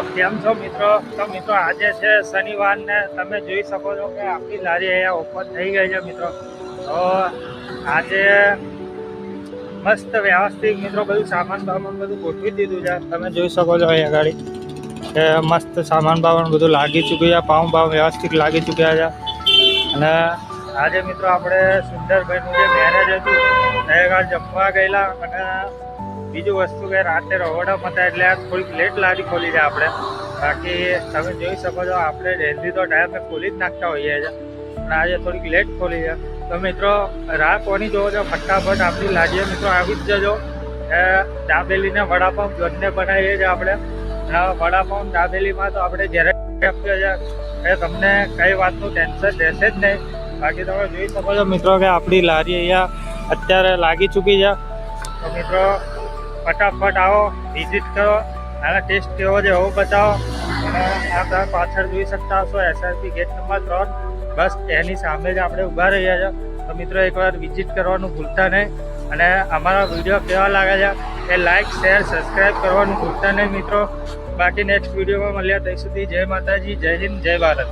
કેમ છો મિત્રો? તો મિત્રો આજે છે શનિવાર ને તમે જોઈ શકો છો કે આપણી લારી અહીંયા ઓપન થઈ ગઈ છે મિત્રો. તો આજે મસ્ત વ્યવસ્થિત મિત્રો બધું સામાન બધું ગોઠવી દીધું છે. તમે જોઈ શકો છો અહીંયા ગાડી કે મસ્ત સામાન બધું લાગી ચૂક્યું છે. પાઉં વ્યવસ્થિત લાગી ચૂક્યા છે. અને આજે મિત્રો આપણે સુંદરભાઈનું જે મેરેજ હતું એ જમવા ગયેલા. અને બીજું વસ્તુ કે રાતે રવડા હતા એટલે થોડીક લેટ લારી ખોલી છે આપણે. બાકી તમે જોઈ શકો છો આપણે જલ્દી તો ટાઈમે ખોલી જ નાખતા હોઈએ છીએ, પણ આજે થોડીક લેટ ખોલી છે. તો મિત્રો રાહ કોની જોવો છો? ફટાફટ આપણી લારીએ મિત્રો આવી જ જજો. દાબેલીને વડાપાઉં બંને બનાવીએ છીએ આપણે. વડાપાઉં દાબેલીમાં તો આપણે જ્યારે આપીએ છીએ એ તમને કઈ વાતનું ટેન્શન રહેશે જ નહીં. બાકી તમે જોઈ શકો છો મિત્રો કે આપણી લારી અહીંયા અત્યારે લાગી ચૂકી છે. તો મિત્રો ફટાફટ આવો, વિઝિટ કરો, આના ટેસ્ટ કેવો છે એવું બતાવો. અને આ તમે પાછળ જોઈ શકતા હશો SRP ગેટ નંબર 3, બસ એની સામે જ આપણે ઊભા રહ્યા છે. તો મિત્રો એકવાર વિઝિટ કરવાનું ભૂલતા નહીં. અને અમારા વિડીયો કેવા લાગે છે એ લાઇક, શેર, સબસ્ક્રાઈબ કરવાનું ભૂલતા નહીં મિત્રો. બાકી નેક્સ્ટ વિડીયોમાં મળ્યા ત્યાં સુધી જય માતાજી, જય હિન્દ, જય ભારત.